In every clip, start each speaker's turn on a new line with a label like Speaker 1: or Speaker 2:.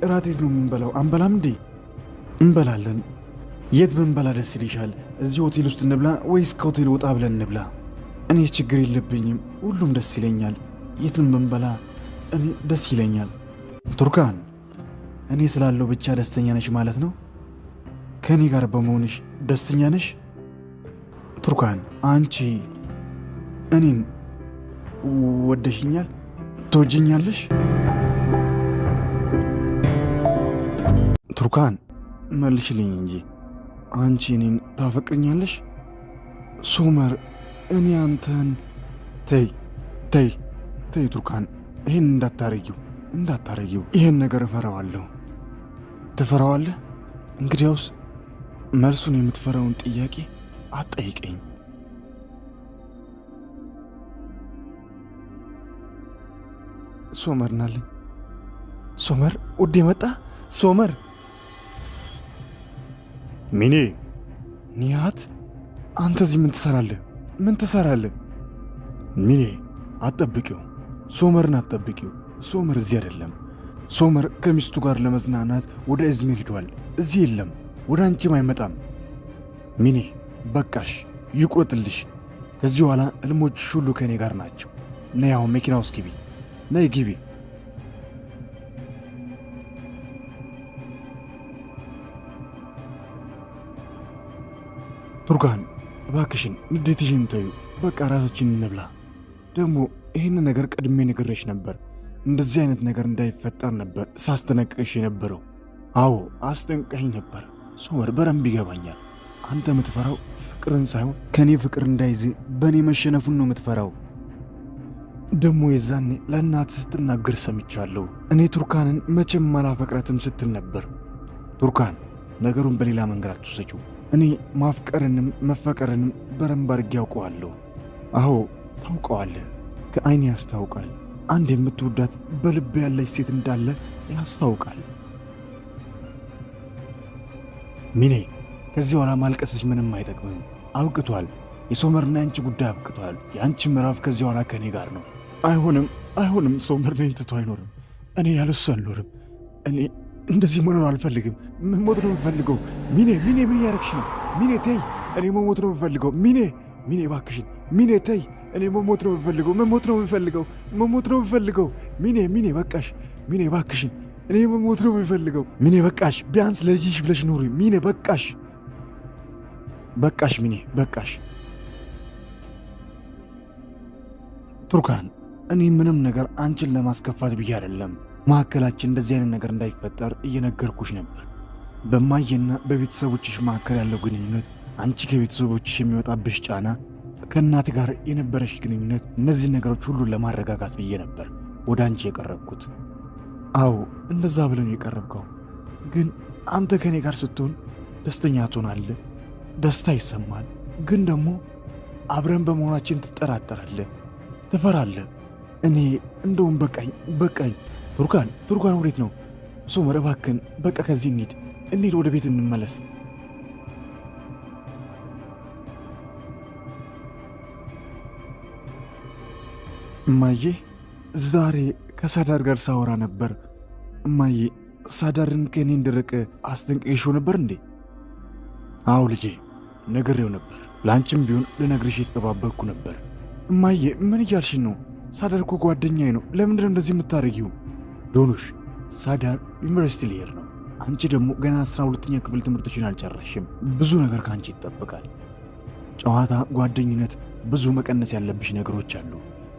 Speaker 1: እራት የት ነው የምንበላው? አንበላም እንዴ? እንበላለን። የት ብንበላ ደስ ይልሻል? እዚህ ሆቴል ውስጥ እንብላ ወይስ ከሆቴል ወጣ ብለን እንብላ? እኔ ችግር የለብኝም፣ ሁሉም ደስ ይለኛል። የትም ብንበላ እኔ ደስ ይለኛል። ቱርካን፣ እኔ ስላለው ብቻ ደስተኛ ነሽ ማለት ነው? ከእኔ ጋር በመሆንሽ ደስተኛ ነሽ? ቱርካን፣ አንቺ እኔን ወደሽኛል? ትወጂኛለሽ? ቱርካን መልሽልኝ እንጂ አንቺ እኔን ታፈቅርኛለሽ? ሶመር፣ እኔ አንተን... ተይ ተይ ተይ ቱርካን፣ ይህን እንዳታረጊው። ይህን ነገር እፈራዋለሁ። ትፈራዋለህ? እንግዲያውስ መልሱን የምትፈራውን ጥያቄ አትጠይቀኝ። ሶመር ናለኝ። ሶመር ውዴ መጣ። ሶመር። ሚኔ። ኒያት፣ አንተ እዚህ ምን ትሰራለህ? ሚኔ አትጠብቂው፣ ሶመርን አትጠብቂው። ሶመር እዚህ አይደለም። ሶመር ከሚስቱ ጋር ለመዝናናት ወደ እዝሚር ሄዷል። እዚህ የለም፣ ወደ አንቺም አይመጣም። ሚኔ በቃሽ፣ ይቁረጥልሽ። ከዚህ በኋላ ህልሞችሽ ሁሉ ከእኔ ጋር ናቸው። ነይ አሁን መኪና ውስጥ ግቢ። ነይ ግቢ። ቱርካን እባክሽን ንዴትሽን ተዩ። በቃ ራሳችን እንብላ። ደግሞ ይህን ነገር ቀድሜ ነግሬሽ ነበር። እንደዚህ አይነት ነገር እንዳይፈጠር ነበር ሳስጠነቅቅሽ የነበረው። አዎ አስጠንቅቀኝ ነበር ሶመር፣ በደንብ ይገባኛል። አንተ የምትፈራው ፍቅርን ሳይሆን ከእኔ ፍቅር እንዳይዝ በእኔ መሸነፉን ነው የምትፈራው። ደግሞ የዛኔ ለእናትህ ስትናገር ሰምቻለሁ። እኔ ቱርካንን መቼም አላፈቅረትም ስትል ነበር። ቱርካን፣ ነገሩን በሌላ መንገድ አትውሰጂው። እኔ ማፍቀርንም መፈቀርንም በደንብ አድርጌ ያውቀዋለሁ። አዎ ታውቀዋለህ፣ ከዓይኔ ያስታውቃል። አንድ የምትወዳት በልብ ያለች ሴት እንዳለ ያስታውቃል። ሚኔ፣ ከዚህ በኋላ ማልቀስሽ ምንም አይጠቅምም። አብቅቷል። የሶመርና የአንቺ ጉዳይ አብቅቷል። የአንቺ ምዕራፍ ከዚህ በኋላ ከእኔ ጋር ነው። አይሆንም። ሶመር እኔን ትቶ አይኖርም። እኔ ያለሱ አልኖርም። እኔ እንደዚህ መኖር አልፈልግም። መሞት ነው የምፈልገው። ሚኔ ምን ያረግሽ ነው? ሚኔ ተይ፣ እኔ መሞት ነው የምፈልገው። ሚኔ እባክሽን፣ ሚኔ ተይ፣ እኔ መሞት ነው የምፈልገው። ሚኔ በቃሽ። ሚኔ እባክሽን፣ እኔ መሞት ነው የምፈልገው። ሚኔ በቃሽ፣ ቢያንስ ለልጅሽ ብለሽ ኖሪ። ሚኔ በቃሽ። ሚኔ በቃሽ። ቱርካን፣ እኔ ምንም ነገር አንቺን ለማስከፋት ብዬ አይደለም። መካከላችን እንደዚህ አይነት ነገር እንዳይፈጠር እየነገርኩሽ ነበር። በማየና በቤተሰቦችሽ መካከል ያለው ግንኙነት፣ አንቺ ከቤተሰቦችሽ የሚወጣብሽ ጫና፣ ከእናት ጋር የነበረሽ ግንኙነት፣ እነዚህ ነገሮች ሁሉ ለማረጋጋት ብዬ ነበር ወደ አንቺ የቀረብኩት። አዎ እንደዛ ብለን የቀረብከው፣ ግን አንተ ከእኔ ጋር ስትሆን ደስተኛ ትሆናለህ፣ ደስታ ይሰማል። ግን ደግሞ አብረን በመሆናችን ትጠራጠራለህ፣ ትፈራለህ። እኔ እንደውም በቃኝ። ቱርካን ወዴት ነው? ሶመር እባክህን፣ በቃ ከዚህ እንሂድ፣ ወደ ቤት እንመለስ። እማዬ፣ ዛሬ ከሳዳር ጋር ሳወራ ነበር። እማዬ፣ ሳዳርን ከእኔ እንድርቅ አስጠንቅቄሽው ነበር እንዴ? አዎ ልጄ፣ ነግሬው ነበር። ለአንቺም ቢሆን ልነግርሽ የተጠባበቅኩ ነበር። እማዬ፣ ምን እያልሽን ነው? ሳዳር እኮ ጓደኛዬ ነው። ለምንድነው እንደዚህ የምታደርጊው? ዶኑሽ፣ ሳዳር ዩኒቨርሲቲ ሊሄድ ነው። አንቺ ደግሞ ገና 12ኛ ክፍል ትምህርትሽን አልጨረሽም። ብዙ ነገር ከአንቺ ይጠበቃል። ጨዋታ፣ ጓደኝነት፣ ብዙ መቀነስ ያለብሽ ነገሮች አሉ።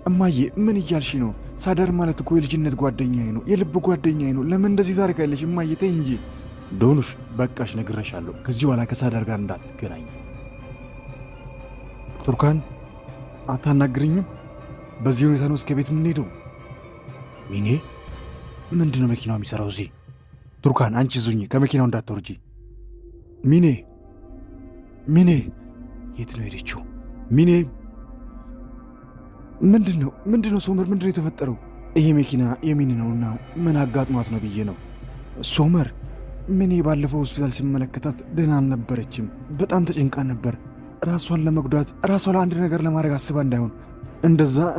Speaker 1: እማዬ፣ ምን እያልሽ ነው? ሳዳር ማለት እኮ የልጅነት ጓደኛዬ ነው፣ የልብ ጓደኛዬ ነው። ለምን እንደዚህ ታደርጊያለሽ? እማዬ ተይ እንጂ። ዶኑሽ፣ በቃሽ፣ ነግሬሻለሁ። ከዚህ በኋላ ከሳዳር ጋር እንዳትገናኝ። ቱርካን፣ አታናግርኝም? በዚህ ሁኔታ ነው እስከ ቤት የምንሄደው? ሚኔ፣ ምንድነው መኪናው የሚሰራው እዚህ? ቱርካን፣ አንቺ ዙኝ፣ ከመኪናው እንዳትወርጂ። ሚኔ፣ የት ነው ሄደችው? ሚኔ፣ ምንድነው ሶመር፣ ምንድነው የተፈጠረው? ይሄ መኪና የሚን ነውና ምን አጋጥሟት ነው ብዬ ነው። ሶመር፣ ሚኔ ባለፈው ሆስፒታል ሲመለከታት ደህና አልነበረችም። በጣም ተጨንቃ ነበር። ራሷን ለመጉዳት፣ ራሷ ለአንድ ነገር ለማድረግ አስባ እንዳይሆን።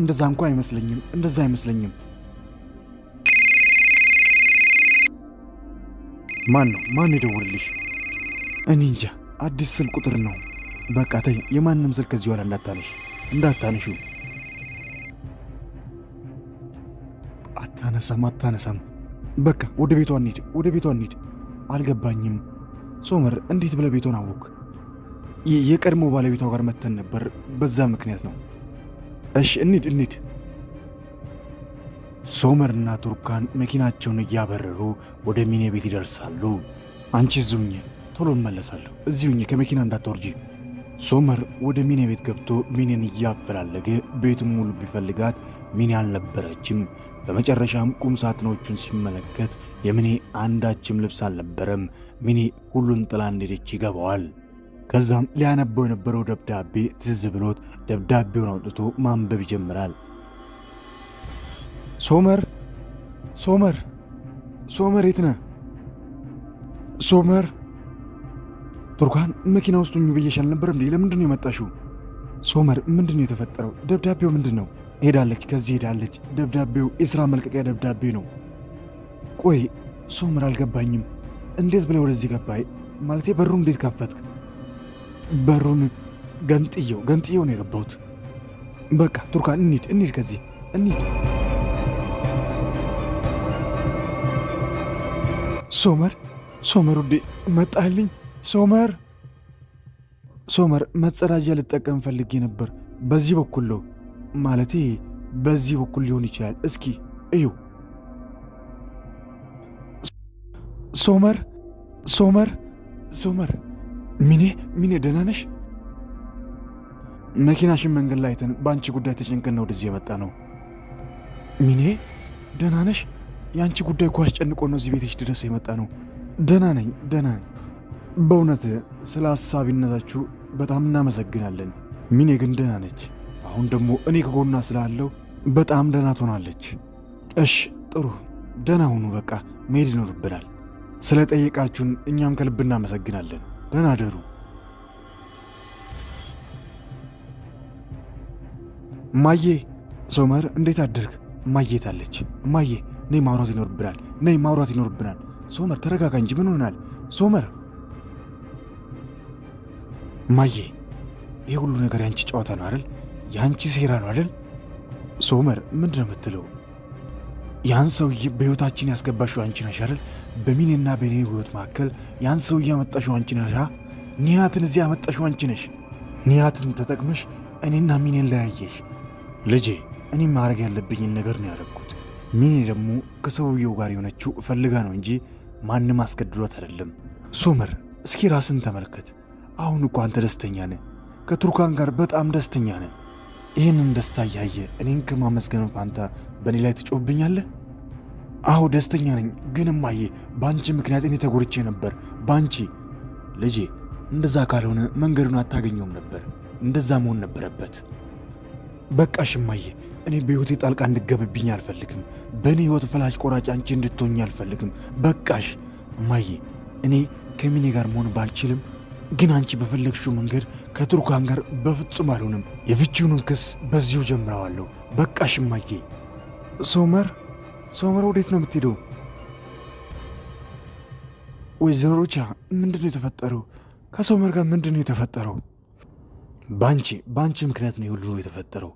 Speaker 1: እንደዛ እንኳ አይመስለኝም። ማን ነው? ማን ይደውልልሽ? እኔ እንጃ፣ አዲስ ስልክ ቁጥር ነው። በቃ ተይ፣ የማንም ስልክ ከዚህ ኋላ እንዳታነሹ። አታነሳም። በቃ ወደ ቤቷ እንሂድ። አልገባኝም ሶመር፣ እንዴት ብለህ ቤቷን አወቅ? የቀድሞ ባለቤቷ ጋር መተን ነበር፣ በዛ ምክንያት ነው። እሺ እንሂድ። ሶመርና ቱርካን መኪናቸውን እያበረሩ ወደ ሚኔ ቤት ይደርሳሉ። አንቺ እዚሁ ሁኚ፣ ቶሎ እመለሳለሁ። እዚሁ ሁኚ፣ ከመኪና እንዳትወርጂ። ሶመር ወደ ሚኔ ቤት ገብቶ ሚኔን እያፈላለገ ቤቱን ሙሉ ቢፈልጋት ሚኔ አልነበረችም። በመጨረሻም ቁም ሳጥኖቹን ሲመለከት የሚኔ አንዳችም ልብስ አልነበረም። ሚኔ ሁሉን ጥላ እንደሄደች ይገባዋል። ከዛም ሊያነበው የነበረው ደብዳቤ ትዝ ብሎት ደብዳቤውን አውጥቶ ማንበብ ይጀምራል። ሶመር የት ነህ? ሶመር፣ ቱርካን መኪና ውስጥ ሁኚ ብዬሽ አልነበረም እንዴ? ለምንድን ነው የመጣሽው? ሶመር፣ ምንድን ነው የተፈጠረው? ደብዳቤው ምንድን ነው? ከዚህ ሄዳለች። ደብዳቤው የሥራ መልቀቂያ ደብዳቤ ነው። ቆይ ሶመር፣ አልገባኝም። እንዴት ብለህ ወደዚህ ገባህ? ማለቴ በሩን እንዴት ከፈትክ? በሩን ገንጥየው ነው የገባሁት። በቃ ቱርካን እንሂድ፣ ከዚህ እንሂድ። ሶመር ውዴ፣ መጣህልኝ? ሶመር፣ መጸዳጃ ልጠቀም ፈልጌ ነበር። በዚህ በኩል ነው፣ ማለቴ በዚህ በኩል ሊሆን ይችላል። እስኪ እዩ። ሶመር፣ ሚኔ ደህና ነሽ? መኪናሽን መንገድ ላይ አይተን በአንቺ ጉዳይ ተጨንቀን ነው ወደዚህ የመጣ ነው። ሚኔ ደህና ነሽ? የአንቺ ጉዳይ እኮ አስጨንቆ ነው እዚህ ቤትሽ ድረስ የመጣ ነው። ደህና ነኝ። በእውነት ስለ ሐሳቢነታችሁ በጣም እናመሰግናለን። ሚኔ ግን ደህና ነች። አሁን ደግሞ እኔ ከጎኗ ስላለው በጣም ደህና ትሆናለች። እሽ፣ ጥሩ፣ ደህና ሁኑ። በቃ መሄድ ይኖርብናል። ስለ ጠየቃችሁን እኛም ከልብ እናመሰግናለን። ደህና አደሩ። እማዬ። ሶመር፣ እንዴት አደርግ? እማዬ ታለች። እማዬ፣ ነይ ማውራት ይኖርብናል። ሶመር፣ ተረጋጋ እንጂ ምን ሆናል? ሶመር። እማዬ፣ ይህ ሁሉ ነገር ያንቺ ጨዋታ ነው አይደል? ያንቺ ሴራ ነው አይደል? ሶመር፣ ምንድን ነው የምትለው? ያን ሰውዬ በሕይወታችን ያስገባሽው አንቺ ነሽ አይደል? በሚኔና በኔ ሕይወት መካከል ያን ሰውዬ ያመጣሽው አንቺ ነሽ። ኒያትን እዚህ ያመጣሽው አንቺ ነሽ። ኒያትን ተጠቅመሽ እኔና ሚኔን ለያየሽ። ልጄ፣ እኔም ማድረግ ያለብኝን ነገር ነው ያደረግኩት። ሚኔ ደግሞ ከሰውየው ጋር የሆነችው ፈልጋ ነው እንጂ ማንም አስገድዷት አይደለም። ሶመር፣ እስኪ ራስን ተመልከት። አሁን እኮ አንተ ደስተኛ ነህ፣ ከቱርካን ጋር በጣም ደስተኛ ነህ። ይህንን ደስታ እያየ እኔን ከማመስገን ፋንታ በእኔ ላይ ትጮህብኛለህ? አዎ ደስተኛ ነኝ፣ ግን እማዬ፣ በአንቺ ምክንያት እኔ ተጎድቼ ነበር። በአንቺ ልጄ፣ እንደዛ ካልሆነ መንገዱን አታገኘውም ነበር። እንደዛ መሆን ነበረበት። በቃሽ እማዬ፣ እኔ በሕይወቴ ጣልቃ እንድገብብኝ አልፈልግም። በእኔ ሕይወት ፈላጭ ቆራጭ አንቺ እንድትሆኝ አልፈልግም። በቃሽ እማዬ፣ እኔ ከሚኔ ጋር መሆን ባልችልም ግን አንቺ በፈለግሽው መንገድ ከቱርካን ጋር በፍጹም አልሆንም። የፍቺውንም ክስ በዚሁ ጀምረዋለሁ። በቃሽ እማዬ። ሶመር፣ ወዴት ነው የምትሄደው? ወይዘሮ ሩቻ፣ ምንድን ነው የተፈጠረው? ከሶመር ጋር ምንድን ነው የተፈጠረው? በአንቺ ምክንያት ነው የሁሉ የተፈጠረው።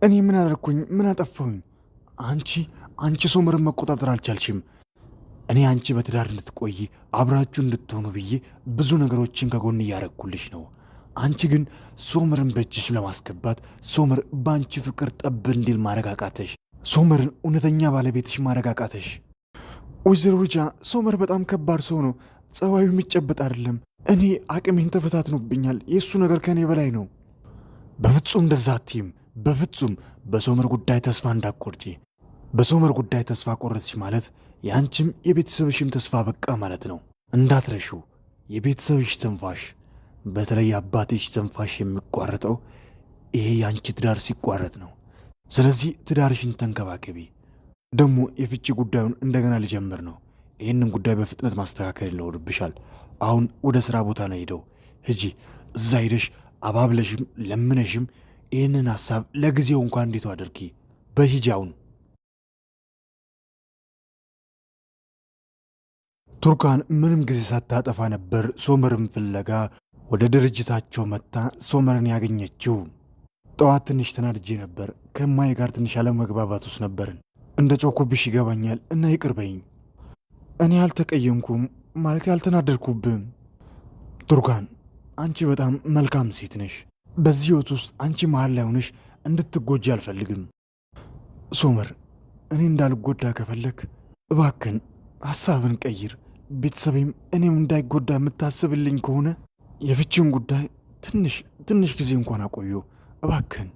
Speaker 1: እኔ ምን አደረግኩኝ? ምን አጠፋሁኝ? አንቺ ሶመርን መቆጣጠር አልቻልሽም። እኔ አንቺ በትዳር እንድትቆይ አብራችሁ እንድትሆኑ ብዬ ብዙ ነገሮችን ከጎን እያረግኩልሽ ነው። አንቺ ግን ሶመርን በእጅሽ ለማስገባት ሶመር በአንቺ ፍቅር ጠብ እንዲል ማረጋቃተሽ፣ ሶመርን እውነተኛ ባለቤትሽ ማረጋቃተሽ። ወይዘሮ ሩቻ፣ ሶመር በጣም ከባድ ሰው ነው። ጸባዩ የሚጨበጥ አይደለም። እኔ አቅሜን ተፈታትኖብኛል። የእሱ ነገር ከእኔ በላይ ነው። በፍጹም እንደዛ አትይም። በፍጹም በሶመር ጉዳይ ተስፋ እንዳትቆርጪ። በሶመር ጉዳይ ተስፋ ቆረጥሽ ማለት የአንቺም የቤተሰብሽም ተስፋ በቃ ማለት ነው። እንዳትረሺው፣ የቤተሰብሽ ትንፋሽ፣ በተለይ አባትሽ ትንፋሽ የሚቋረጠው ይሄ የአንቺ ትዳር ሲቋረጥ ነው። ስለዚህ ትዳርሽን ተንከባከቢ። ደግሞ የፍቺ ጉዳዩን እንደገና ሊጀምር ነው። ይህንን ጉዳይ በፍጥነት ማስተካከል ይኖርብሻል። አሁን ወደ ሥራ ቦታ ነው ሄደው ሂጂ። እዛ ሄደሽ አባብለሽም ለምነሽም ይህንን ሐሳብ ለጊዜው እንኳን እንዴት አድርጊ። በሂጂ አሁን። ቱርካን ምንም ጊዜ ሳታጠፋ ነበር ሶመርን ፍለጋ ወደ ድርጅታቸው መጥታ ሶመርን ያገኘችው። ጠዋት ትንሽ ተናድጄ ነበር። ከማዬ ጋር ትንሽ አለመግባባት ውስጥ ነበርን። እንደ ጮኩብሽ ይገባኛል እና ይቅር በይኝ። እኔ አልተቀየምኩም ማለት አልተናደድኩብም። ቱርካን አንቺ በጣም መልካም ሴት ነሽ። በዚህ ህይወት ውስጥ አንቺ መሃል ላይ ሆነሽ እንድትጎጂ አልፈልግም። ሶመር እኔ እንዳልጎዳ ከፈለክ እባክን ሐሳብን ቀይር። ቤተሰቤም እኔም እንዳይጎዳ የምታስብልኝ ከሆነ የፍቺውን ጉዳይ ትንሽ ጊዜ እንኳን አቆዩ እባክን።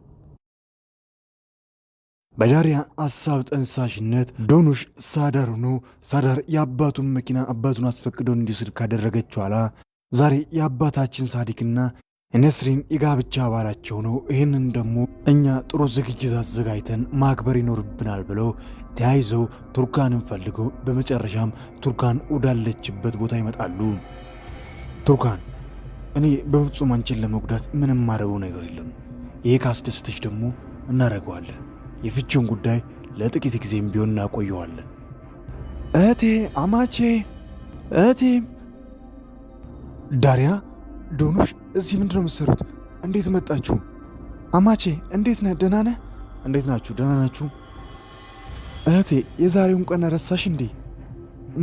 Speaker 1: በዳሪያ ሐሳብ ጠንሳሽነት ዶኑሽ ሳዳር ሆኖ ሳዳር የአባቱን መኪና አባቱን አስፈቅዶ እንዲወስድ ካደረገች ኋላ ዛሬ የአባታችን ሳዲክና ነስሪን የጋብቻ አባላቸው ነው። ይህንን ደግሞ እኛ ጥሩ ዝግጅት አዘጋጅተን ማክበር ይኖርብናል ብለው ተያይዘው ቱርካንን ፈልገው በመጨረሻም ቱርካን ወዳለችበት ቦታ ይመጣሉ። ቱርካን እኔ በፍጹም አንቺን ለመጉዳት ምንም ማረው ነገር የለም። ይሄ ካስደስተሽ ደግሞ እናደርገዋለን። የፍቺውን ጉዳይ ለጥቂት ጊዜም ቢሆን እናቆየዋለን። እህቴ አማቼ እህቴ ዳሪያ ዶኑሽ እዚህ ምንድነው የምትሰሩት? እንዴት መጣችሁ? አማቼ እንዴት ነህ? ደህና ነህ? እንዴት ናችሁ? ደህና ናችሁ? እህቴ የዛሬውን ቀን ረሳሽ እንዴ?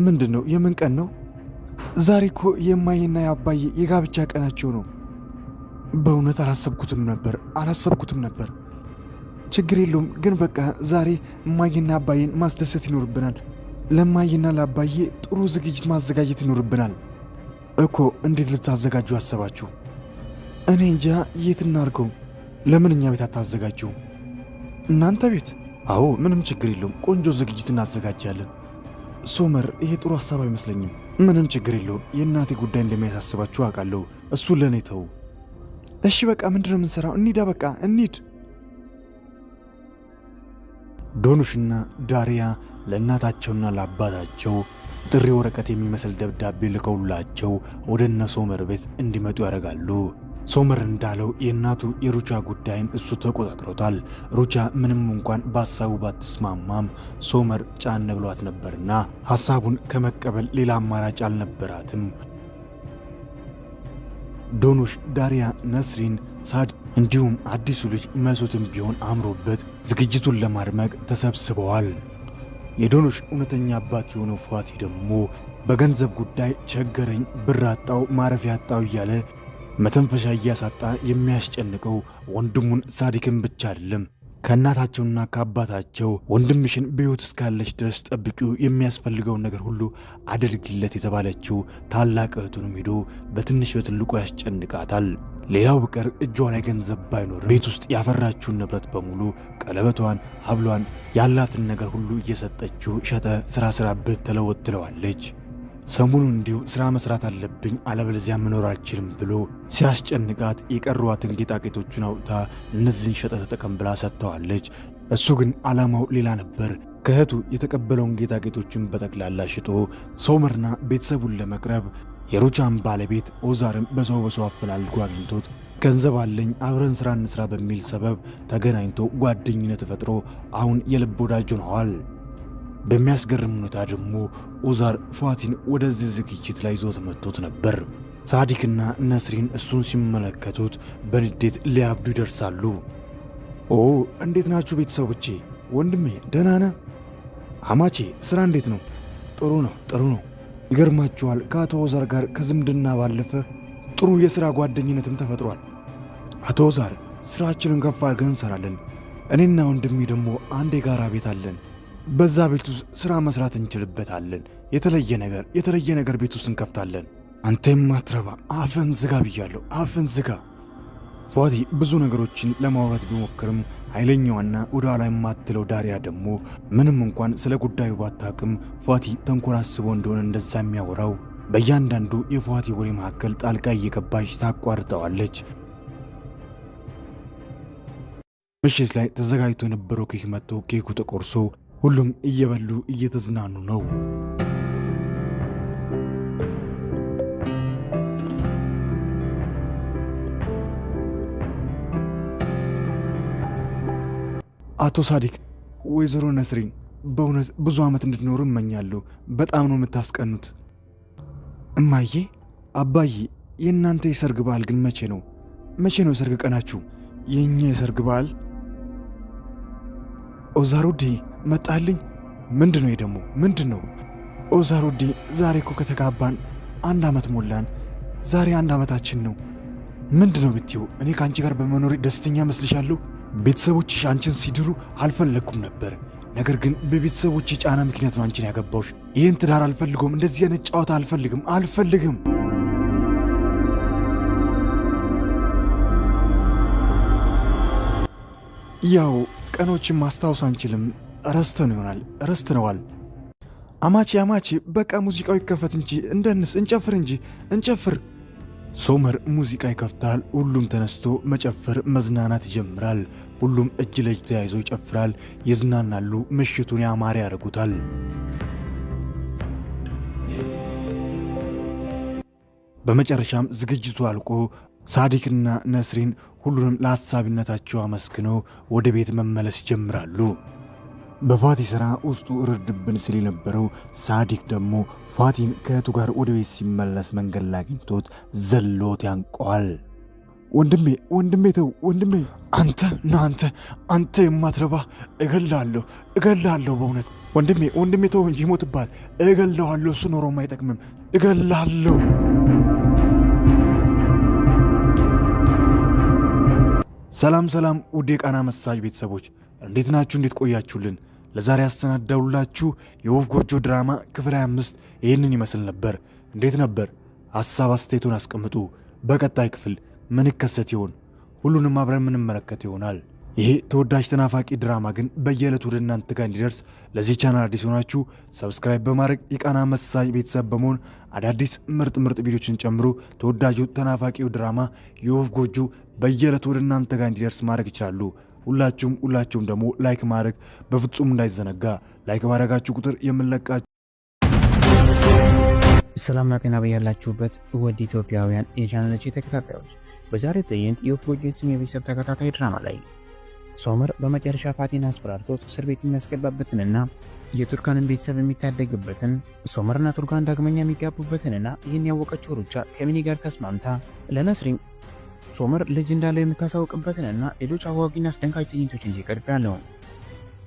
Speaker 1: ምንድን ነው? የምን ቀን ነው? ዛሬ እኮ የማየና የአባዬ የጋብቻ ቀናቸው ነው። በእውነት አላሰብኩትም ነበር። ችግር የለውም ግን በቃ ዛሬ እማዬና አባዬን ማስደሰት ይኖርብናል። ለማዬና ለአባዬ ጥሩ ዝግጅት ማዘጋጀት ይኖርብናል እኮ። እንዴት ልታዘጋጁ አሰባችሁ? እኔ እንጃ የት እናድርገው? ለምን እኛ ቤት አታዘጋጁ? እናንተ ቤት? አዎ ምንም ችግር የለውም። ቆንጆ ዝግጅት እናዘጋጃለን። ሶመር ይሄ ጥሩ ሐሳብ አይመስለኝም። ምንም ችግር የለውም። የእናቴ ጉዳይ እንደሚያሳስባችሁ አውቃለሁ። እሱ ለእኔ ተው። እሺ በቃ ምንድነው የምንሰራው? እንሂዳ በቃ እንሂድ። ዶኑሽና ዳሪያ ለእናታቸውና ለአባታቸው ጥሪ ወረቀት የሚመስል ደብዳቤ ልከውላቸው ወደ እነ ሶመር ቤት እንዲመጡ ያደርጋሉ። ሶመር እንዳለው የእናቱ የሩቻ ጉዳይን እሱ ተቆጣጥሮታል። ሩቻ ምንም እንኳን በሐሳቡ ባትስማማም ሶመር ጫን ብሏት ነበርና ሐሳቡን ከመቀበል ሌላ አማራጭ አልነበራትም። ዶኑሽ፣ ዳሪያ፣ ነስሪን፣ ሳድ እንዲሁም አዲሱ ልጅ መሱትም ቢሆን አምሮበት ዝግጅቱን ለማድመቅ ተሰብስበዋል። የዶኑሽ እውነተኛ አባት የሆነው ፏቲ ደግሞ በገንዘብ ጉዳይ ቸገረኝ፣ ብር አጣው፣ ማረፊያ አጣው እያለ መተንፈሻ እያሳጣ የሚያስጨንቀው ወንድሙን ሳዲክን ብቻ አይደለም። ከእናታቸውና ከአባታቸው ወንድምሽን በሕይወት እስካለች ድረስ ጠብቂው፣ የሚያስፈልገውን ነገር ሁሉ አድርግለት የተባለችው ታላቅ እህቱንም ሄዶ በትንሽ በትልቁ ያስጨንቃታል። ሌላው በቀር እጇ ላይ ገንዘብ ባይኖር ቤት ውስጥ ያፈራችውን ንብረት በሙሉ ቀለበቷን፣ ሀብሏን፣ ያላትን ነገር ሁሉ እየሰጠችው ሸጠ፣ ስራ ስራበት ተለወጥ ትለዋለች። ሰሞኑን እንዲሁ ሥራ መስራት አለብኝ አለበለዚያ መኖር አልችልም ብሎ ሲያስጨንቃት የቀሯትን ጌጣጌጦቹን አውጥታ እነዚህን ሸጠ ተጠቀም ብላ ሰጥተዋለች። እሱ ግን ዓላማው ሌላ ነበር። ከእህቱ የተቀበለውን ጌጣጌጦችን በጠቅላላ ሽጦ ሶመርና ቤተሰቡን ለመቅረብ የሩቻን ባለቤት ኦዛርም በሰው አፈላልጎ አግኝቶት ገንዘብ አለኝ አብረን ሥራ እንሥራ በሚል ሰበብ ተገናኝቶ ጓደኝነት ፈጥሮ አሁን የልብ ወዳጅ ሆነዋል። በሚያስገርም ሁኔታ ደግሞ ኦዛር ፏቲን ወደዚህ ዝግጅት ላይ ይዞት መጥቶት ነበር። ሳዲክና ነስሪን እሱን ሲመለከቱት በንዴት ሊያብዱ ይደርሳሉ። ኦ እንዴት ናችሁ ቤተሰቦቼ? ወንድሜ ደህና ነህ? አማቼ ሥራ እንዴት ነው? ጥሩ ነው። ይገርማችኋል ከአቶ ኦዛር ጋር ከዝምድና ባለፈ ጥሩ የሥራ ጓደኝነትም ተፈጥሯል። አቶ ኦዛር ሥራችንን ከፍ አድርገን እንሠራለን። እኔና ወንድሜ ደግሞ አንድ የጋራ ቤት አለን። በዛ ቤት ውስጥ ሥራ መስራት እንችልበታለን። የተለየ ነገር ቤት ውስጥ እንከፍታለን። አንተ የማትረባ አፍን ዝጋ ብያለሁ፣ አፍን ዝጋ። ፏቲ ብዙ ነገሮችን ለማውራት ቢሞክርም ኃይለኛዋና ወደ ኋላ የማትለው ዳሪያ ደግሞ ምንም እንኳን ስለ ጉዳዩ ባታቅም ፏቲ ተንኮል አስቦ እንደሆነ እንደዛ የሚያወራው በእያንዳንዱ የፏቲ ወሬ መካከል ጣልቃ እየገባች ታቋርጠዋለች። ምሽት ላይ ተዘጋጅቶ የነበረው ኬክ መጥቶ ኬኩ ተቆርሶ ሁሉም እየበሉ እየተዝናኑ ነው። አቶ ሳዲክ፣ ወይዘሮ ነስሪን በእውነት ብዙ ዓመት እንድትኖሩ እመኛለሁ። በጣም ነው የምታስቀኑት። እማዬ፣ አባዬ፣ የእናንተ የሰርግ በዓል ግን መቼ ነው? መቼ ነው የሰርግ ቀናችሁ? የእኛ የሰርግ በዓል? ኦዛሩዲ መጣልኝ። ምንድን ነው ደግሞ? ምንድን ነው ኦዛሩዲ? ዛሬ እኮ ከተጋባን 1 ዓመት ሞላን። ዛሬ 1 ዓመታችን ነው። ምንድን ነው ብትይው፣ እኔ ከአንቺ ጋር በመኖሬ ደስተኛ መስልሻለሁ? ቤተሰቦችሽ አንቺን ሲድሩ አልፈለግኩም ነበር። ነገር ግን በቤተሰቦች ጫና ምክንያት ነው አንቺን ያገባሁሽ። ይህን ትዳር አልፈልገውም። እንደዚህ አይነት ጨዋታ አልፈልግም። ያው ቀኖችን ማስታወስ አንችልም። ረስተነዋል። አማቼ በቃ ሙዚቃው ይከፈት እንጂ እንደንስ፣ እንጨፍር። ሶመር ሙዚቃ ይከፍታል። ሁሉም ተነስቶ መጨፈር፣ መዝናናት ይጀምራል። ሁሉም እጅ ለእጅ ተያይዞ ይጨፍራል፣ ይዝናናሉ። ምሽቱን ያማረ ያደርጉታል። በመጨረሻም ዝግጅቱ አልቆ ሳዲቅና ነስሪን ሁሉንም ለአሳቢነታቸው አመስግነው ወደ ቤት መመለስ ይጀምራሉ። በፋቲ ሥራ ውስጡ ርድብን ስል የነበረው ሳዲቅ ደግሞ ፋቲን ከእህቱ ጋር ወደ ቤት ሲመለስ መንገድ ላይ አግኝቶት ዘሎት ያንቀዋል። ወንድሜ ተው፣ ወንድሜ አንተ የማትረባ እገላለሁ በእውነት ወንድሜ ተው እንጂ ይሞትባል። እገለዋለሁ፣ እሱ ኖሮም አይጠቅምም። እገላለሁ። ሰላም ውድ የቃና መሳጅ ቤተሰቦች እንዴት ናችሁ? እንዴት ቆያችሁልን? ለዛሬ ያሰናዳውላችሁ የወፍ ጎጆ ድራማ ክፍል 25 ይህንን ይመስል ነበር። እንዴት ነበር? ሐሳብ አስተያየቱን አስቀምጡ። በቀጣይ ክፍል ምን ይከሰት ይሆን? ሁሉንም አብረን የምንመለከት ይሆናል። ይሄ ተወዳጅ ተናፋቂ ድራማ ግን በየዕለቱ ወደ እናንተ ጋር እንዲደርስ ለዚህ ቻናል አዲስ ሆናችሁ ሰብስክራይብ በማድረግ የቃና መሳጅ ቤተሰብ በመሆን አዳዲስ ምርጥ ቪዲዮችን ጨምሮ ተወዳጁ ተናፋቂው ድራማ የወፍ ጎጆ በየዕለቱ ወደ እናንተ ጋር እንዲደርስ ማድረግ ይችላሉ። ሁላችሁም ደግሞ ላይክ ማድረግ በፍጹም እንዳይዘነጋ። ላይክ ማድረጋችሁ ቁጥር የምንለቃችሁ።
Speaker 2: ሰላምና ጤና በያላችሁበት ውድ ኢትዮጵያውያን የቻናላችን ተከታታዮች፣ በዛሬው ትዕይንት የወፍ ጎጆ የተሰኘ የቤተሰብ ተከታታይ ድራማ ላይ ሶመር በመጨረሻ ፋቲን አስፈራርቶት እስር ቤት የሚያስገባበትንና የቱርካንን ቤተሰብ የሚታደግበትን ሶመርና ቱርካን ዳግመኛ የሚጋቡበትንና ይህን ያወቀችው ሩቻ ከሚኒ ጋር ተስማምታ ለነስሪም ሶመር ልጅ እንዳለው የምታሳውቅበትንና ሌሎች አጓጊና አስደንጋጭ ትዕይንቶችን ሲቀርብ ያለውን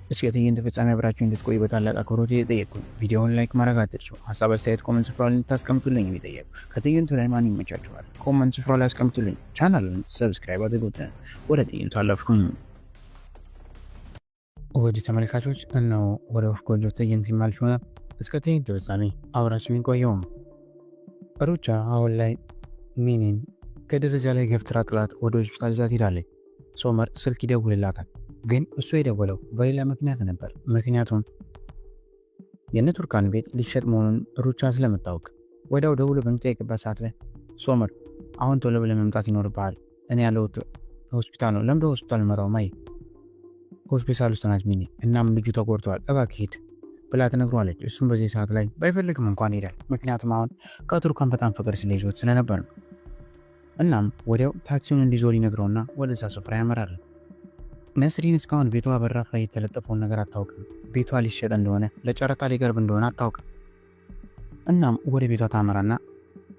Speaker 2: እስከ ትዕይንት ፍጻሜ አብራችሁ እንድትቆዩ በታላቅ አክብሮት የጠየቅኩኝ። ቪዲዮውን ላይክ ማድረግ አትርሱ። ሀሳብ አስተያየት ኮመንት ስፍራው ላይ እንድታስቀምጡልኝ የሚጠየቅ ከትዕይንቱ ላይ ማን ይመቻችኋል? ኮመንት ስፍራው ላይ አስቀምጡልኝ። ቻናሉን ሰብስክራይብ አድርጉት። ወደ ትዕይንቱ አለፍኩኝ። ወደ ተመልካቾች እነሆ ወደ ወፍ ጎጆ ትዕይንት ይማልፍ ሆነ። እስከ ትዕይንቱ ፍጻሜ አብራችሁ የሚቆየውም ሩቻ አሁን ላይ ሚኒን ከደረጃ ላይ ገፍትራ ጥላት ወደ ሆስፒታል ይዛት ሄዳለች። ሶመር ስልክ ይደውልላታል፣ ግን እሱ የደወለው በሌላ ምክንያት ነበር። ምክንያቱም የነ ቱርካን ቤት ሊሸጥ መሆኑን ሩቻ ስለምታውቅ ወዲያው ደውሎ በምትጠይቅበት ሰዓት ላይ ሶመር አሁን ቶሎ ብለህ መምጣት ይኖርብሃል፣ እኔ ያለሁት ሆስፒታል ነው። ለምደ ሆስፒታል መራው ማይ ሆስፒታል ውስጥ ናት ሚኒ፣ እናም ልጁ ተጎድተዋል፣ እባክህ ሂድ ብላ ትነግሯለች። እሱም በዚህ ሰዓት ላይ ባይፈልግም እንኳን ሄዳል። ምክንያቱም አሁን ከቱርካን በጣም ፍቅር ስለይዞት ስለነበር ነው። እናም ወዲያው ታክሲውን እንዲዞር ይነግረውና ወደዛ ስፍራ ያመራል። ነስሪን እስካሁን ቤቷ በራፍ ላይ የተለጠፈውን ነገር አታውቅም። ቤቷ ሊሸጥ እንደሆነ ለጨረታ ሊቀርብ እንደሆነ አታውቅም። እናም ወደ ቤቷ ታመራና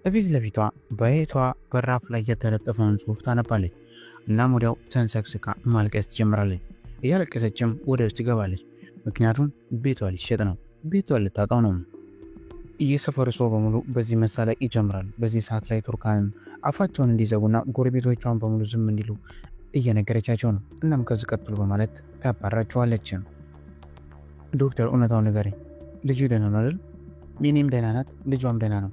Speaker 2: በፊት ለፊቷ በቤቷ በራፍ ላይ የተለጠፈውን ጽሑፍ ታነባለች። እናም ወዲያው ተንሰክስካ ማልቀስ ትጀምራለች። እያለቀሰችም ወደ ውስጥ ትገባለች። ምክንያቱም ቤቷ ሊሸጥ ነው፣ ቤቷ ልታጣው ነው። የሰፈሩ ሰው በሙሉ በዚህ መሳለቅ ይጀምራል። በዚህ ሰዓት ላይ ቱርካንም አፋቸውን እንዲዘጉና ጎረቤቶቿን በሙሉ ዝም እንዲሉ እየነገረቻቸው ነው። እናም ከዚህ ቀጥሉ በማለት ታባራቸዋለች። ዶክተር እውነታውን ንገረኝ፣ ልጁ ደህና ነው አይደል? ሚኒም ደህና ናት፣ ልጇም ደህና ነው።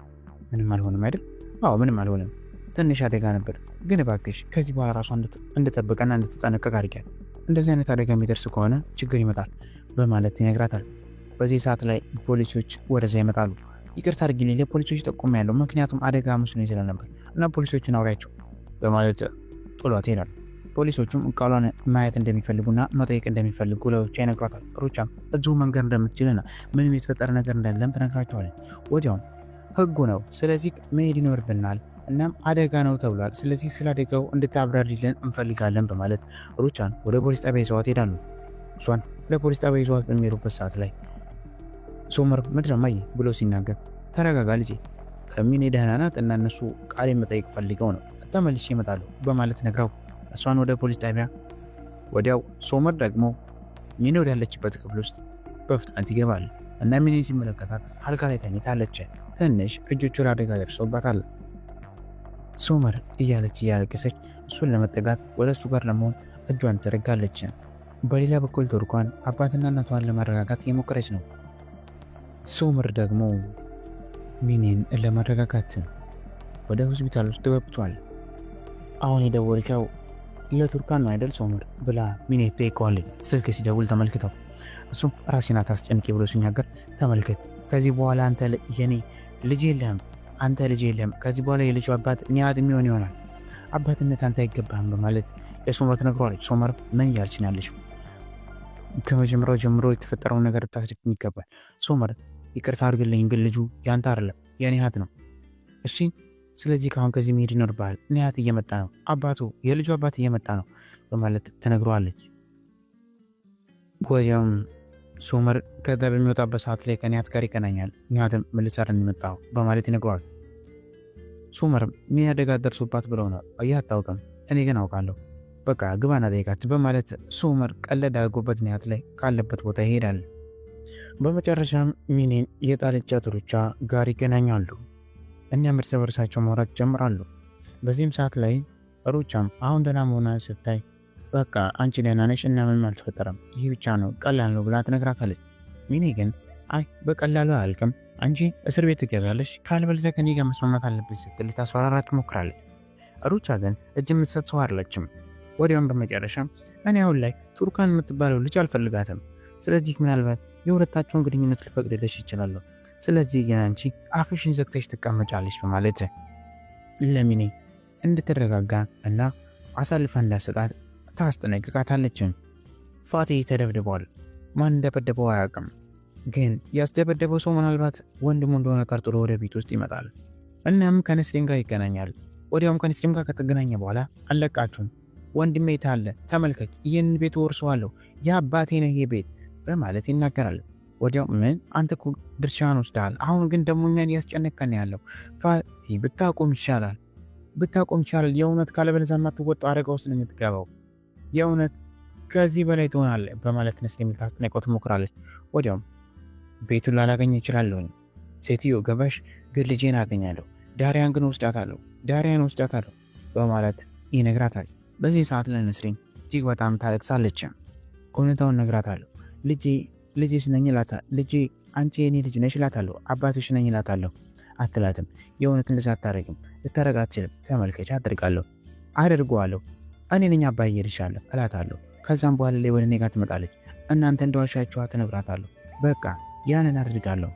Speaker 2: ምንም አልሆንም አይደል? አዎ ምንም አልሆንም፣ ትንሽ አደጋ ነበር፣ ግን እባክሽ ከዚህ በኋላ ራሷ እንድጠብቀና እንድትጠነቀቅ አድርጊያት። እንደዚህ አይነት አደጋ የሚደርስ ከሆነ ችግር ይመጣል በማለት ይነግራታል። በዚህ ሰዓት ላይ ፖሊሶች ወደዛ ይመጣሉ። ይቅርታ አድርጊልኝ፣ ለፖሊሶች ጠቁም ያለው ምክንያቱም አደጋ መስሎኝ ስለነበር እና ፖሊሶችን አውሪያቸው በማለት ጥሏት ይሄዳል። ፖሊሶቹም ቃሏን ማየት እንደሚፈልጉና መጠየቅ እንደሚፈልጉ ለሩቻ ይነግሯታል። ሩቻም እዚሁ መንገድ እንደምትችልና ምንም የተፈጠረ ነገር እንደሌለም ትነግራቸዋለች። ወዲያውም ህጉ ነው፣ ስለዚህ መሄድ ይኖርብናል፣ እናም አደጋ ነው ተብሏል፣ ስለዚህ ስለ አደጋው እንድታብራሪልን እንፈልጋለን በማለት ሩቻን ወደ ፖሊስ ጣቢያ ይዘዋት ይሄዳሉ። እሷን ለፖሊስ ጣቢያ ይዘዋት በሚሄዱበት ሰዓት ላይ ሶመር ምድረማይ ብሎ ሲናገር ተረጋጋ ልጄ፣ ሚኔ ደህና ናት እና እነሱ ቃል መጠየቅ ፈልገው ነው ተመልሼ እመጣለሁ በማለት ነግረው እሷን ወደ ፖሊስ ጣቢያ። ወዲያው ሶመር ደግሞ ሚኔ ወዳለችበት ክፍል ውስጥ በፍጥነት ይገባል እና ሚኔ ሲመለከታት አልጋ ላይ ተኝታለች። ትንሽ እጆቿ ላይ አደጋ ደርሶባታል። ሶመር እያለች እያለቀሰች እሱን ለመጠጋት ወደ እሱ ጋር ለመሆን እጇን ትዘረጋለች። በሌላ በኩል ቱርካን አባትና እናቷን ለማረጋጋት እየሞከረች ነው። ሶመር ደግሞ ሚኔን ለማረጋጋት ወደ ሆስፒታል ውስጥ ገብቷል። አሁን የደወልከው ለቱርካን ነው አይደል ሶመር ብላ ሚኔ ትጠይቀዋለች። ስልክ ሲደውል ተመልክተው እሱም ራሴን አታስጨንቂ ብሎ ሲናገር ተመልከት፣ ከዚህ በኋላ አንተ የኔ ልጅ የለህም፣ አንተ ልጅ የለህም። ከዚህ በኋላ የልጁ አባት ኒያድ የሚሆን ይሆናል። አባትነት አንተ አይገባህም በማለት ለሶመር ትነግረዋለች። ሶመር ምን እያልሽ ነው ያለሽው? ከመጀመሪያው ጀምሮ የተፈጠረውን ነገር ልታስረዳኝ ይገባል። ሶመር ይቅርታ አድርግልኝ፣ ግን ልጁ ያንተ አይደለም የኔ እህት ነው። እሺ፣ ስለዚህ ካሁን ከዚህ መሄድ ይኖርብሃል። ኒያት እየመጣ ነው፣ አባቱ የልጁ አባት እየመጣ ነው በማለት ትነግረዋለች። ወዲያውም ሶመር ከዛ በሚወጣበት ሰዓት ላይ ከኒያት ጋር ይገናኛል። ኒያትም ምን ልትሰራ እንደመጣው በማለት ይነግረዋል። ሶመር ምን አደጋ ደርሶባት ብለው ነው አታውቅም፣ እኔ ግን አውቃለሁ፣ በቃ ግባና ጠይቃት በማለት ሶመር ቀለድ አድርጎበት ኒያት ላይ ካለበት ቦታ ይሄዳል። በመጨረሻም ሚኔን የጣለቻት ሩቻ ጋር ይገናኛሉ። እኛም እርስ በርሳቸው ማውራት ጀምራሉ። በዚህም ሰዓት ላይ ሩቻም አሁን ደህና መሆኗ ስታይ በቃ አንቺ ደህና ነሽ እና ምንም አልተፈጠረም፣ ይህ ብቻ ነው ቀላል ነው ብላ ትነግራታለች። ሚኔ ግን አይ በቀላሉ አያልቅም፣ አንቺ እስር ቤት ትገቢያለሽ፣ ካልበለዚያ ከኔ ጋር መስማማት አለብሽ ስትል ታስፈራራት ትሞክራለች። ሩቻ ግን እጅ የምትሰጥ ሰው አይደለችም። ወዲያውም በመጨረሻም እኔ አሁን ላይ ቱርካን የምትባለው ልጅ አልፈልጋትም፣ ስለዚህ ምናልባት የሁለታቸውን ግንኙነት ልፈቅድልሽ ይችላለሁ፣ ስለዚህ ግን አንቺ አፍሽን ዘግተሽ ትቀመጫለሽ በማለት ለሚኔ እንድትረጋጋ እና አሳልፋ እንዳሰጣት ታስጠነቅቃታለች። ፋቲ ተደብድቧል። ማን እንደበደበው አያውቅም፣ ግን ያስደበደበው ሰው ምናልባት ወንድሙ እንደሆነ ቀርጥሎ ወደ ቤት ውስጥ ይመጣል። እናም ከነስሪን ጋር ይገናኛል። ወዲያውም ከነስሪን ጋር ከተገናኘ በኋላ አለቃችሁም ወንድሜ ታለ ተመልከት፣ ይህን ቤት ወርሰዋለሁ፣ የአባቴ ነው ይሄ ቤት በማለት ይናገራል። ወዲያው ምን አንተ እኮ ድርሻህን ወስደሃል፣ አሁን ግን ደግሞ እኛን እያስጨነቀን ያለው ፋቲ፣ ብታቆም ይሻላል፣ የእውነት ካለበለዚያ የማትወጣው አደጋ ውስጥ ነው የምትገባው፣ የእውነት ከዚህ በላይ ትሆናለህ በማለት ነስሪን ልታስጠነቅቀው ትሞክራለች። ወዲያውም ቤቱን ላላገኝ እችላለሁ፣ ሴትዮ ገባሽ፣ ግን ልጄን አገኛለሁ፣ ዳሪያን ግን ወስዳታለሁ በማለት ይነግራታል። በዚህ ሰዓት ላይ ነስሪን እጅግ በጣም ታለቅሳለች። እውነታውን ነግራታለሁ፣ ልጄ ነኝ እላታለሁ፣ ልጄ አንቺ የኔ ልጅ ነሽ እላታለሁ፣ አባትሽ ነኝ እላታለሁ አትላትም። የእውነት እንደዛ አታረግም፣ ልታረግ አትችልም፣ ተመልከች አደርገዋለሁ፣ እኔ ነኝ አባዬ ልሻለሁ እላታለሁ። ከዛም በኋላ ላይ ወደ እኔ ጋር ትመጣለች፣ እናንተ እንደዋሻችኋት እነግራታለሁ፣ በቃ ያንን አድርጋለሁ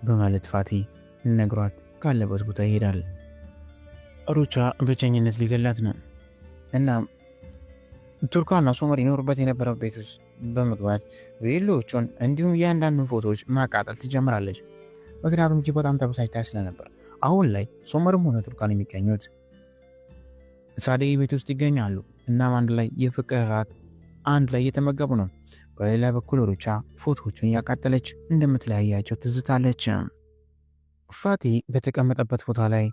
Speaker 2: በማለት ፋቲ ነግሯት ካለበት ቦታ ይሄዳል። ሩቻ ብቸኝነት ሊገላት ነው እና ቱርካንና ሶመር ይኖሩበት የነበረው ቤት ውስጥ በመግባት ቬሎቹን እንዲሁም እያንዳንዱን ፎቶዎች ማቃጠል ትጀምራለች። ምክንያቱም እጅግ በጣም ተበሳጭታ ስለነበር። አሁን ላይ ሶመርም ሆነ ቱርካን የሚገኙት ሳዴ ቤት ውስጥ ይገኛሉ። እናም አንድ ላይ የፍቅር እራት አንድ ላይ እየተመገቡ ነው። በሌላ በኩል ሩቻ ፎቶዎቹን እያቃጠለች እንደምትለያያቸው ትዝታለች። ፋቲ በተቀመጠበት ቦታ ላይ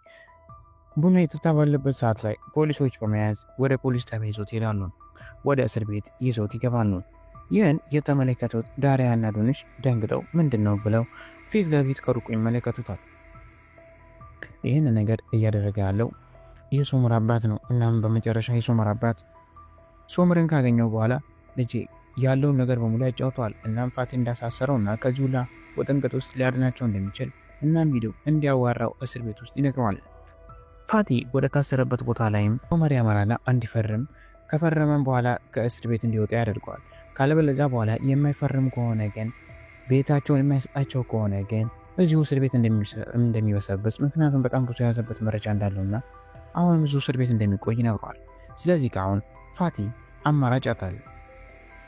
Speaker 2: ቡና የጠጣ ባለበት ሰዓት ላይ ፖሊሶች በመያዝ ወደ ፖሊስ ጣቢያ ይዞት ይሄዳሉ። ወደ እስር ቤት ይዘውት ይገባሉ። ይህን የተመለከቱት ዳሪያና ዶንሽ ደንግጠው ምንድነው ብለው ፊት ለፊት ከሩቁ ይመለከቱታል። ይህን ነገር እያደረገ ያለው የሶመር አባት ነው። እናም በመጨረሻ የሶመር አባት ሶመርን ካገኘው በኋላ ልጄ ያለውን ነገር በሙሉ ያጫውተዋል። እናም ፋቲ እንዳሳሰረውና ከዚህ ሁላ ወጥንቅጥ ውስጥ ሊያድናቸው እንደሚችል እናም ሂደው እንዲያዋራው እስር ቤት ውስጥ ይነግረዋል። ፋቲ ወደ ካሰረበት ቦታ ላይም ሶመር ያመራና እንዲፈርም ከፈረመም በኋላ ከእስር ቤት እንዲወጣ ያደርገዋል። ካለበለዚያ በኋላ የማይፈርም ከሆነ ግን ቤታቸውን የማይሰጣቸው ከሆነ ግን እዚሁ እስር ቤት እንደሚበሰብስ ምክንያቱም በጣም ብዙ የያዘበት መረጃ እንዳለውና አሁንም ብዙ እስር ቤት እንደሚቆይ ይነግረዋል። ስለዚህ ከአሁን ፋቲ አማራጭ አጣል።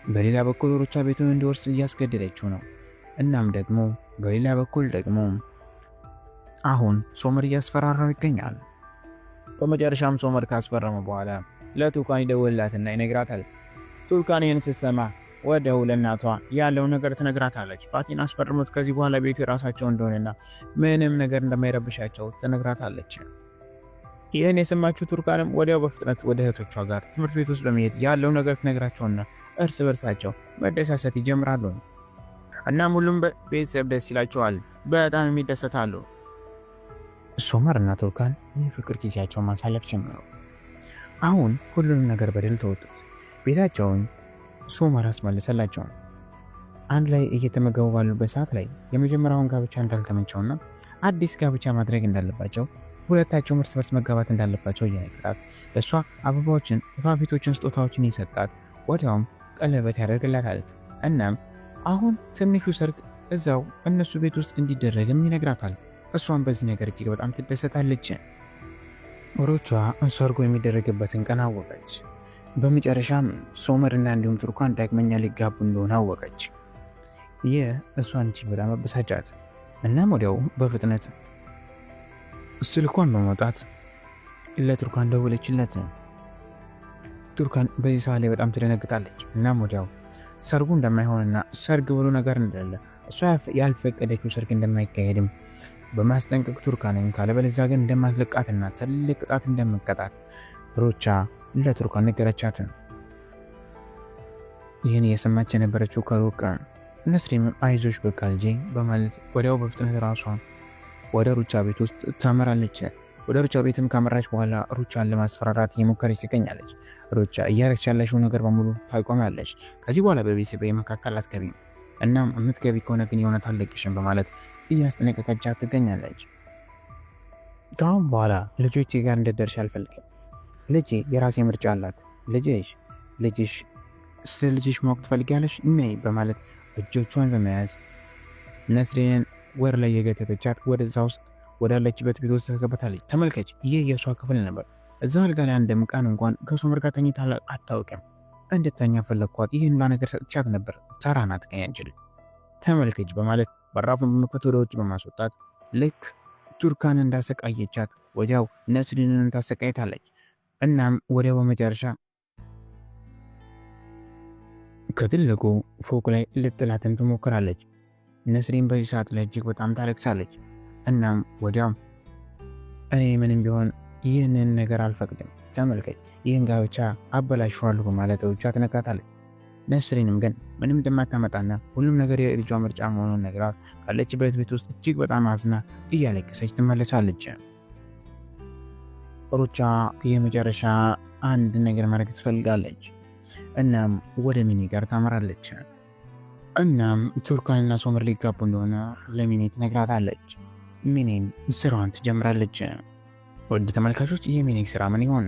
Speaker 2: በሌላ በኩል ሩቻ ቤቱን እንዲወርስ እያስገደደችው ነው። እናም ደግሞ በሌላ በኩል ደግሞ አሁን ሶመር እያስፈራራው ይገኛል። በመጨረሻም ሶመር ካስፈረመ በኋላ ለቱርካን ይደውልላትና ይነግራታል። ቱርካን ይህን ስትሰማ ወዲያው ለእናቷ ያለው ነገር ትነግራታለች። ፋቲን አስፈርሙት ከዚህ በኋላ ቤቱ የራሳቸው እንደሆነና ምንም ነገር እንደማይረብሻቸው ትነግራታለች። ይህን የሰማችው ቱርካንም ወዲያው በፍጥነት ወደ እህቶቿ ጋር ትምህርት ቤት ውስጥ በመሄድ ያለው ነገር ትነግራቸውና እርስ በርሳቸው መደሳሰት ይጀምራሉ። እናም ሁሉም ቤተሰብ ደስ ይላቸዋል፣ በጣም የሚደሰታሉ። ሶመር እና ቱርካን የፍቅር ጊዜያቸውን ማሳለፍ ጀመሩ። አሁን ሁሉንም ነገር በድል ተወጡት። ቤታቸውን ሶመር አስመለሰላቸው። አንድ ላይ እየተመገቡ ባሉበት ሰዓት ላይ የመጀመሪያውን ጋብቻ እንዳልተመቸውና አዲስ ጋብቻ ማድረግ እንዳለባቸው፣ ሁለታቸውም እርስ በርስ መጋባት እንዳለባቸው እየነገራት ለእሷ አበባዎችን፣ ፋፊቶችን፣ ስጦታዎችን እየሰጣት ወዲያውም ቀለበት ያደርግላታል። እናም አሁን ትንሹ ሰርግ እዛው እነሱ ቤት ውስጥ እንዲደረግም ይነግራታል። እሷን በዚህ ነገር እጅግ በጣም ትደሰታለች። ሩቻ ሰርጉ የሚደረግበትን ቀን አወቀች። በመጨረሻም ሶመርና እንዲሁም ቱርካን ዳግመኛ ሊጋቡ እንደሆነ አወቀች። ይህ እሷን እጅግ በጣም አበሳጫት። እናም ወዲያው በፍጥነት ስልኳን በማውጣት ለቱርካን ደወለችለት። ቱርካን በዚህ ሰዓት ላይ በጣም ትደነግጣለች። እናም ወዲያው ሰርጉ እንደማይሆንና ሰርግ ብሎ ነገር እንደሌለ እሷ ያልፈቀደችው ሰርግ እንደማይካሄድም በማስጠንቀቅ ቱርካንን ካለበለዚያ ግን እንደማትለቃትና ትልቅ ቅጣት እንደምትቀጣት ሩቻ ለቱርካን ነገረቻት። ይህን የሰማች የነበረችው ከሩቅ ነስሪም አይዞሽ በቃ ልጄ በማለት ወዲያው በፍጥነት ራሷን ወደ ሩቻ ቤት ውስጥ ታመራለች። ወደ ሩቻ ቤትም ካመራች በኋላ ሩቻን ለማስፈራራት እየሞከረች ትገኛለች። ሩቻ እያረግች ያለሽው ነገር በሙሉ ታቆሚያለሽ፣ ከዚህ በኋላ በቤተሰቤ መካከል አትገቢም፣ እናም የምትገቢ ከሆነ ግን የሆነ ታለቅሽም በማለት እያስጠነቀቀቻት ትገኛለች። ከአሁን በኋላ ልጆቼ ጋር እንድትደርሽ አልፈልግም። ልጄ የራሴ ምርጫ አላት። ልጅሽ ስለ ልጅሽ ማወቅ ትፈልጊያለሽ? ነይ በማለት እጆቿን በመያዝ ነስሪንን ወር ላይ የገተተቻት ወደዛ ውስጥ ወዳለችበት ቤት ውስጥ ተገባታለች። ተመልከች፣ ይህ የእሷ ክፍል ነበር። እዛ አልጋ ላይ አንድም ቀን እንኳን ከሶመር ጋር ተኝታ አታውቅም። እንድተኛ ፈለግኳት፣ ይህን ነገር ሰጥቻት ነበር። ተራ ናት ከያንችል ተመልከች በማለት በራፉን በመክፈት ወደ ውጭ በማስወጣት ልክ ቱርካን እንዳሰቃየቻት ወዲያው ነስሪንን ታሰቃይታለች። እናም ወዲያው በመጨረሻ ከትልቁ ፎቅ ላይ ልጥላትን ትሞክራለች። ነስሪን በዚህ ሰዓት ላይ እጅግ በጣም ታለቅሳለች። እናም ወዲያው እኔ ምንም ቢሆን ይህንን ነገር አልፈቅድም፣ ተመልከች ይህን ጋብቻ አበላሽዋለሁ በማለት ውጫ ትነግራታለች። ነስሪንም ግን ምንም እንደማታመጣና ሁሉም ነገር የልጇ ምርጫ መሆኑን ነግራት ካለችበት ቤት ውስጥ እጅግ በጣም አዝና እያለቀሰች ትመለሳለች። ሩቻ የመጨረሻ አንድ ነገር ማድረግ ትፈልጋለች። እናም ወደ ሚኒ ጋር ታመራለች። እናም ቱርካንና ሶመር ሊጋቡ እንደሆነ ለሚኒ ትነግራታለች። ሚኒም ስራዋን ትጀምራለች። ውድ ተመልካቾች የሚኒ ስራ ምን ይሆን?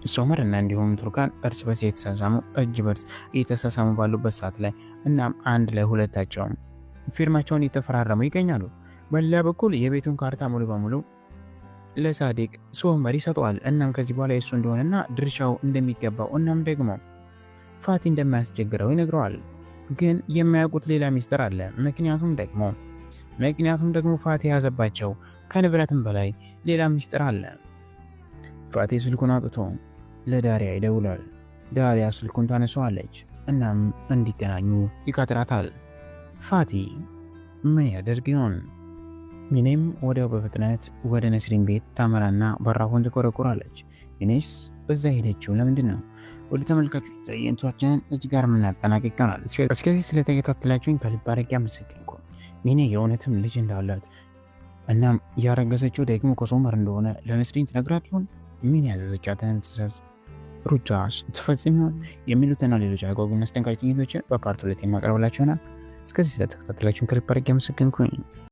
Speaker 2: ሶመር እና እንዲሁም ቱርካን እርስ በርስ የተሳሳሙ እጅ በርስ እየተሳሳሙ ባሉበት ሰዓት ላይ እናም አንድ ላይ ሁለታቸውም ፊርማቸውን እየተፈራረሙ ይገኛሉ። በሌላ በኩል የቤቱን ካርታ ሙሉ በሙሉ ለሳዲቅ ሶመር ይሰጠዋል። እናም ከዚህ በኋላ የሱ እንደሆነና ድርሻው እንደሚገባው እናም ደግሞ ፋቲ እንደማያስቸግረው ይነግረዋል። ግን የማያውቁት ሌላ ሚስጥር አለ። ምክንያቱም ደግሞ ፋቲ የያዘባቸው ከንብረትም በላይ ሌላ ሚስጥር አለ። ፋቲ ስልኩን አውጥቶ ለዳሪያ ይደውላል። ዳሪያ ስልኩን ታነሳዋለች። እናም እንዲገናኙ ይቀጥራታል። ፋቲ ምን ያደርግ ይሆን? ሚኔም ወዲያው በፍጥነት ወደ ነስሪን ቤት ታመራና በራፉን ትቆረቁራለች። ሚኔስ በዛ ሄደችው ለምንድን ነው? ወደ ተመልካቾች ትዕይንቶቻችንን እዚህ ጋር የምናጠናቅቅ ይሆናል። እስከዚህ ስለተከታተላችሁኝ ከልብ አድርጌ አመሰግናለሁ። ሚኔ የእውነትም ልጅ እንዳላት እናም ያረገዘችው ደግሞ ከሶመር እንደሆነ ለነስሪን ትነግራት ይሆን? ሚኔ ያዘዘቻትን ትእዛዝ ሩቻ ትፈጽም ይሆን? የሚሉትና ሌሎች አጓጊና አስደንጋጭ ትዕይንቶችን በፓርት 2 የማቀርብላችሁ ይሆናል። እስከዚህ ስለተከታተላችሁኝ ከልብ አድርጌ አመሰግናለሁ።